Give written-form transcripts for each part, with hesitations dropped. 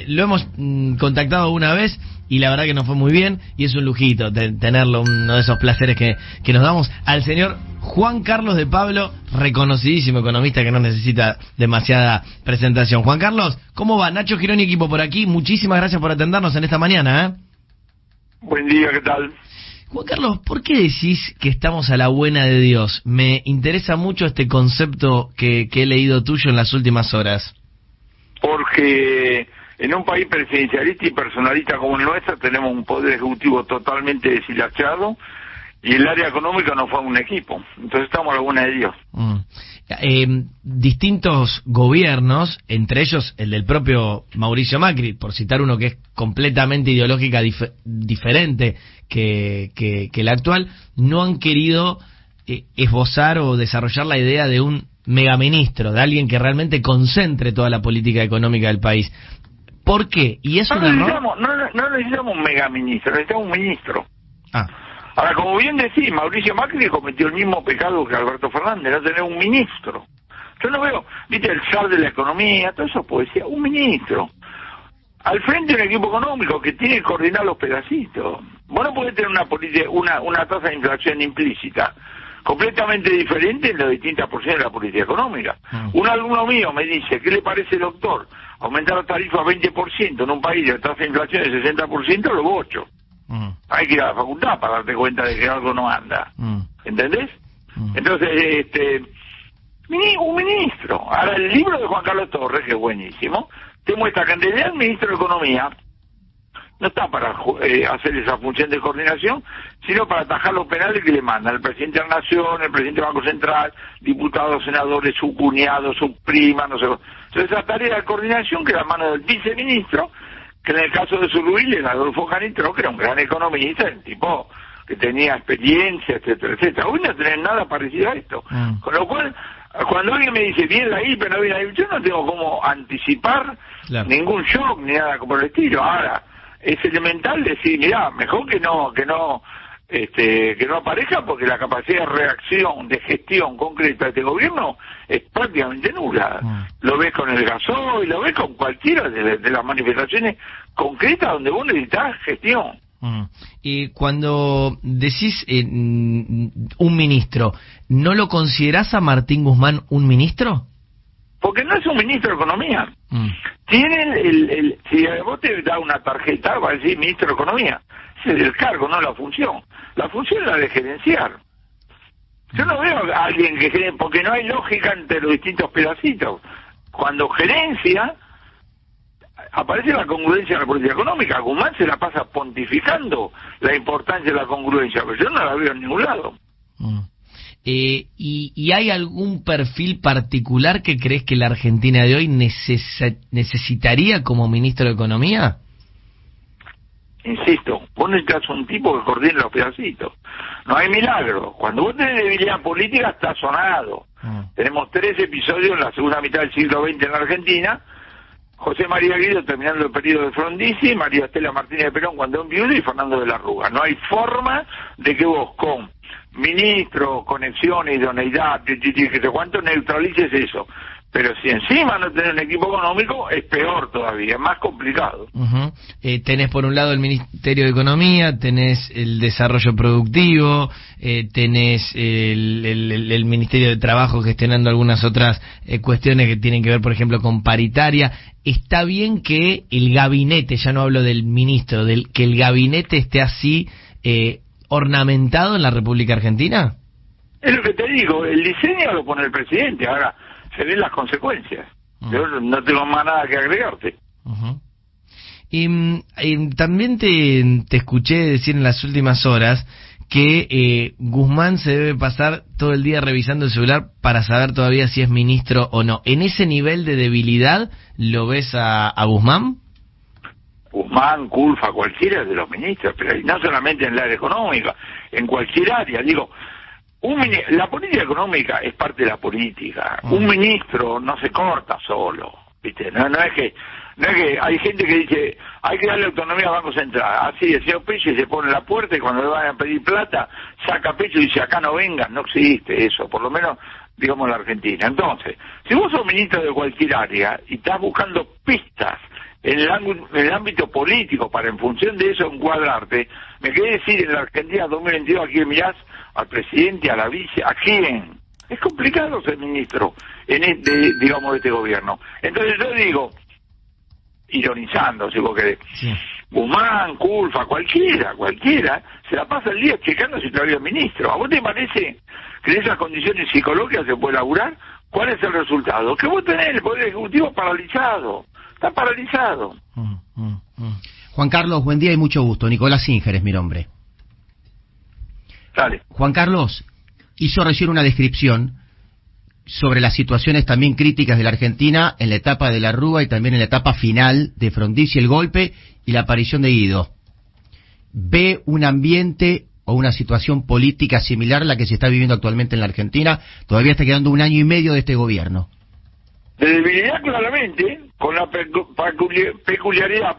lo hemos contactado una vez y la verdad que nos fue muy bien y es un lujito tenerlo, uno de esos placeres que nos damos al señor Juan Carlos de Pablo, reconocidísimo economista que no necesita demasiada presentación. Juan Carlos, ¿cómo va? Nacho Girón y equipo por aquí, muchísimas gracias por atendernos en esta mañana. Buen día, ¿qué tal? Juan Carlos, ¿por qué decís que estamos a la buena de Dios? Me interesa mucho este concepto que he leído tuyo en las últimas horas. Porque en un país presidencialista y personalista como el nuestro tenemos un poder ejecutivo totalmente deshilachado y el área económica no fue un equipo. Entonces estamos a la buena de Dios. Distintos gobiernos, entre ellos el del propio Mauricio Macri, por citar uno que es completamente ideológica diferente que el actual, no han querido esbozar o desarrollar la idea de un megaministro, de alguien que realmente concentre toda la política económica del país. ¿Por qué? ¿Y es un error? No necesitamos un megaministro, necesitamos un ministro. Ahora, como bien decís, Mauricio Macri cometió el mismo pecado que Alberto Fernández, no tener un ministro. Yo no veo, viste, el zar de la economía, todo eso poesía, un ministro. Al frente de un equipo económico que tiene que coordinar los pedacitos. Vos no podés tener una tasa de inflación implícita, completamente diferente en las distintas porciones de la política económica. Un alumno mío me dice, ¿qué le parece, doctor? Aumentar la tarifa a 20% en un país de tasa de inflación de 60%, lo bocho. Hay que ir a la facultad para darte cuenta de que algo no anda. ¿Entendés? Entonces, un ministro. Ahora, el libro de Juan Carlos Torres, que es buenísimo, te muestra que en realidad el ministro de Economía no está para hacer esa función de coordinación, sino para atajar los penales que le mandan el presidente de la Nación, el presidente del Banco Central, diputados, senadores, su cuñado, su prima, no sé. Entonces, esa tarea de coordinación que la mano del viceministro, que en el caso de Zuluile, Adolfo Janitro, que era un gran economista, el tipo que tenía experiencia, etcétera, etcétera. Hoy no tenés nada parecido a esto. Con lo cual, cuando alguien me dice, bien la IPE, no viene la IPE, yo no tengo cómo anticipar ningún shock ni nada como el estilo. Ahora, es elemental decir, mirá, mejor que no aparezca, porque la capacidad de reacción, de gestión concreta de este gobierno es prácticamente nula. Lo ves con el gasoil, lo ves con cualquiera de las manifestaciones concretas donde vos necesitas gestión. Y cuando decís un ministro, ¿no lo considerás a Martín Guzmán un ministro? Porque no es un ministro de Economía. Tiene si vos te da una tarjeta, va a decir ministro de Economía. Ese es el cargo, no la función. La función es la de gerenciar. Yo no veo a alguien que gerencia, porque no hay lógica entre los distintos pedacitos. Cuando gerencia, aparece la congruencia en la política económica. Guzmán se la pasa pontificando la importancia de la congruencia, pero yo no la veo en ningún lado. ¿Y hay algún perfil particular que crees que la Argentina de hoy necesitaría como ministro de Economía? Insisto, vos necesitas un tipo que coordine los pedacitos. No hay milagro. Cuando vos tenés debilidad política, está sonado. Tenemos 3 episodios en la segunda mitad del siglo XX en la Argentina. José María Guido terminando el periodo de Frondizi, María Estela Martínez de Perón cuando es viudo y Fernando de la Rúa. No hay forma de que vos con ministro, conexiones, idoneidad, que sé cuánto, neutralices eso. Pero si encima no tenés un equipo económico, es peor todavía, es más complicado. Tenés por un lado el Ministerio de Economía, tenés el Desarrollo Productivo, tenés el Ministerio de Trabajo gestionando algunas otras cuestiones que tienen que ver, por ejemplo, con paritaria. ¿Está bien que el gabinete, ya no hablo del ministro, que el gabinete esté así ornamentado en la República Argentina? Es lo que te digo, el diseño lo pone el presidente, ahora se ven las consecuencias. Yo no tengo más nada que agregarte. Y también te escuché decir en las últimas horas que Guzmán se debe pasar todo el día revisando el celular para saber todavía si es ministro o no. ¿En ese nivel de debilidad lo ves a Guzmán? Guzmán, Culfa, cualquiera de los ministros, pero no solamente en el área económica, en cualquier área. Digo, la política económica es parte de la política. Un ministro no se corta solo, ¿viste? No es que hay gente que dice, hay que darle autonomía al Banco Central. Así, el señor Pecci se pone en la puerta y cuando le van a pedir plata, saca pecho y dice, acá no vengan. No existe eso, por lo menos, digamos, en la Argentina. Entonces, si vos sos ministro de cualquier área y estás buscando pistas en el ámbito político, para en función de eso encuadrarte, me querés decir en la Argentina 2022 a quién mirás, al presidente, a la vice, ¿a quién? Es complicado ser ministro digamos, de este gobierno. Entonces yo digo, ironizando, si vos querés, sí. Guzmán, Culfa, cualquiera, se la pasa el día checando si todavía es ministro. ¿A vos te parece que en esas condiciones psicológicas se puede laburar? ¿Cuál es el resultado? Que vos tenés el Poder Ejecutivo paralizado. Está paralizado. Juan Carlos, buen día y mucho gusto. Nicolás Singer es mi nombre. Dale. Juan Carlos hizo recién una descripción sobre las situaciones también críticas de la Argentina en la etapa de la Rúa y también en la etapa final de Frondizi, el golpe y la aparición de Guido. ¿Ve un ambiente o una situación política similar a la que se está viviendo actualmente en la Argentina? Todavía está quedando 1 año y medio de este gobierno. De debilidad, claramente, con la peculiaridad,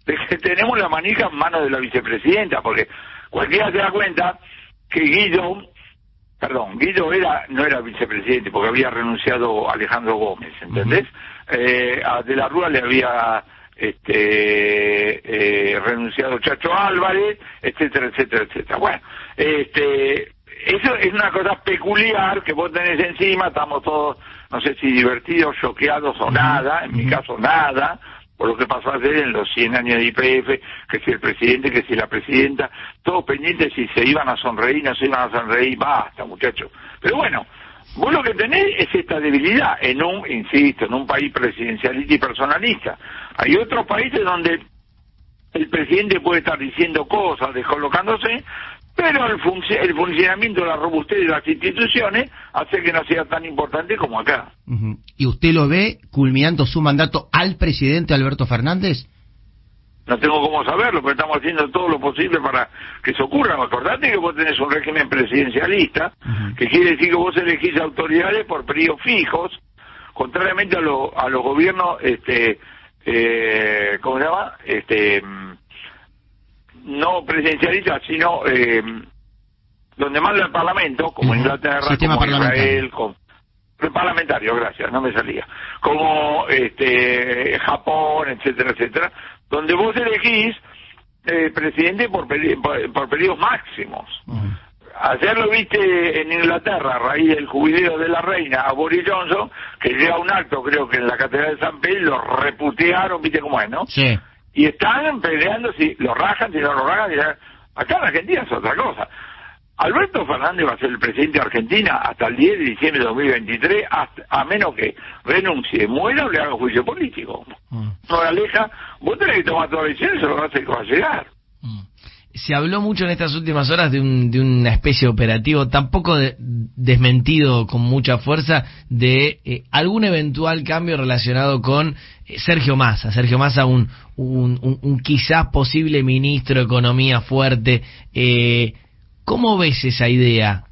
de que tenemos la manija en manos de la vicepresidenta, porque cualquiera se da cuenta que Guido no era vicepresidente, porque había renunciado Alejandro Gómez, ¿entendés? A De la Rúa le había renunciado Chacho Álvarez, etcétera. Bueno, eso es una cosa peculiar que vos tenés encima, estamos todos, no sé si divertidos, choqueados o nada, en mi caso nada, por lo que pasó ayer en los 100 años de YPF, que si el presidente, que si la presidenta, todos pendientes si se iban a sonreír, no se iban a sonreír, basta muchachos. Pero bueno, vos lo que tenés es esta debilidad en un país presidencialista y personalista. Hay otros países donde el presidente puede estar diciendo cosas, descolocándose, pero el funcionamiento, la robustez de las instituciones hace que no sea tan importante como acá. ¿Y usted lo ve culminando su mandato al presidente Alberto Fernández? No tengo cómo saberlo, pero estamos haciendo todo lo posible para que eso ocurra. Acordate que vos tenés un régimen presidencialista, que quiere decir que vos elegís autoridades por periodos fijos, contrariamente a los gobiernos, ¿cómo se llama? No presidencialistas, sino donde manda el Parlamento, como Inglaterra, sistema como Israel, parlamentario, gracias, no me salía, como Japón, etcétera, donde vos elegís presidente por periodos máximos. Ayer lo viste en Inglaterra, a raíz del jubileo de la reina, a Boris Johnson, que llega a un acto, creo que en la Catedral de San Pedro, lo reputearon, viste cómo es, ¿no? Sí. Y están peleando si lo rajan, si no lo rajan. Acá en Argentina es otra cosa. Alberto Fernández va a ser el presidente de Argentina hasta el 10 de diciembre de 2023, a menos que renuncie, muera o le haga juicio político. No la aleja, vos tenés que tomar todas las decisiones, se lo va a hacer que va a llegar. Se habló mucho en estas últimas horas de una especie de operativo, tampoco desmentido con mucha fuerza, de algún eventual cambio relacionado con Sergio Massa. Sergio Massa, un quizás posible ministro de Economía fuerte. ¿Cómo ves esa idea?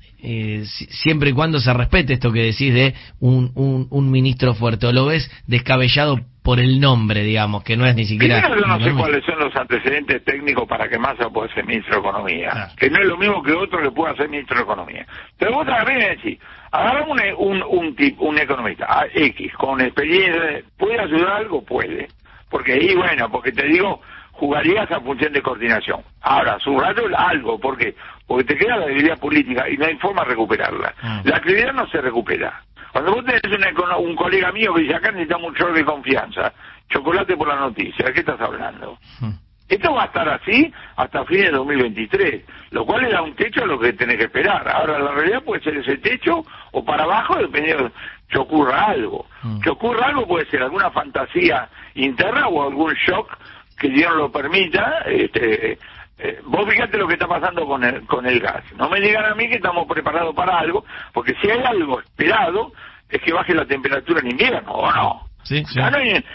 Siempre y cuando se respete esto que decís de un ministro fuerte, ¿o lo ves descabellado por el nombre, digamos, que no es ni siquiera... Primero, yo no sé cuáles son los antecedentes técnicos para que Massa pueda ser ministro de Economía, que no es lo mismo que otro que pueda ser ministro de Economía. Pero vos también decís, agarramos un economista, X, con experiencia, ¿puede ayudar algo? Puede. Porque ahí, bueno, porque te digo, jugarías a función de coordinación. Ahora, subrayo algo, ¿por qué? Porque te queda la debilidad política y no hay forma de recuperarla. La actividad no se recupera. Cuando vos tenés un colega mío que dice, acá necesitamos un short de confianza, chocolate por la noticia, ¿de qué estás hablando? Esto va a estar así hasta fines de 2023, lo cual le da un techo a lo que tenés que esperar. Ahora, la realidad puede ser ese techo o para abajo, dependiendo que ocurra algo. Que ocurra algo puede ser alguna fantasía interna o algún shock que Dios lo permita. Vos fíjate lo que está pasando con el gas. No me digan a mí que estamos preparados para algo, porque si hay algo esperado es que baje la temperatura en invierno, ¿o no? Sí.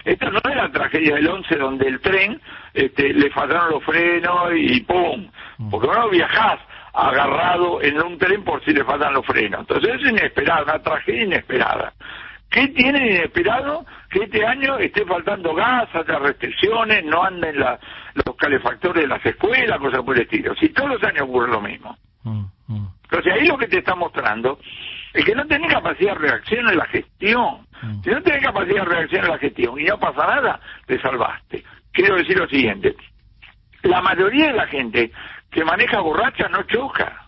Esta no es la tragedia del 11 donde el tren le fallaron los frenos y ¡pum! Porque vos no viajás agarrado en un tren por si le faltan los frenos. Entonces es inesperado, una tragedia inesperada. ¿Qué tiene de inesperado? Que este año esté faltando gas, haya restricciones, no anden los calefactores de las escuelas, cosas por el estilo. Si todos los años ocurre lo mismo. Entonces ahí lo que te está mostrando es que no tenés capacidad de reacción en la gestión. Si no tenés capacidad de reacción en la gestión y no pasa nada, te salvaste. Quiero decir lo siguiente, la mayoría de la gente que maneja borracha no choca.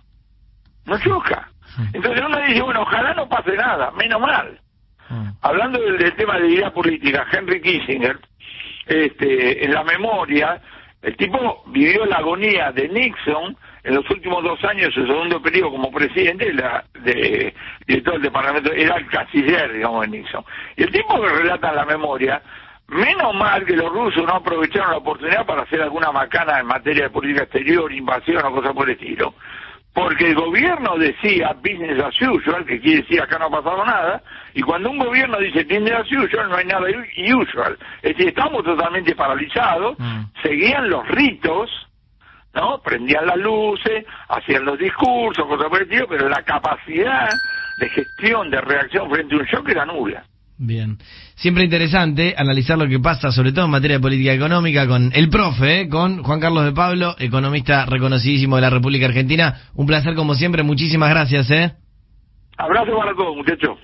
Entonces uno dice, bueno, ojalá no pase nada, menos mal. Hablando del tema de idea política, Henry Kissinger, en la memoria, el tipo vivió la agonía de Nixon en los últimos 2 años de su segundo periodo como presidente, de director del departamento, era el canciller, digamos, de Nixon. Y el tipo que relata en la memoria, menos mal que los rusos no aprovecharon la oportunidad para hacer alguna macana en materia de política exterior, invasión o cosas por el estilo, porque el gobierno decía business as usual, que quiere decir acá no ha pasado nada, y cuando un gobierno dice business as usual, no hay nada usual. Es decir, estamos totalmente paralizados, seguían los ritos, ¿no? Prendían las luces, hacían los discursos, cosas por el estilo, pero la capacidad de gestión, de reacción frente a un shock era nula. Bien. Siempre interesante analizar lo que pasa, sobre todo en materia de política económica, con el profe, con Juan Carlos de Pablo, economista reconocidísimo de la República Argentina. Un placer como siempre, muchísimas gracias. Abrazo para todos, muchachos.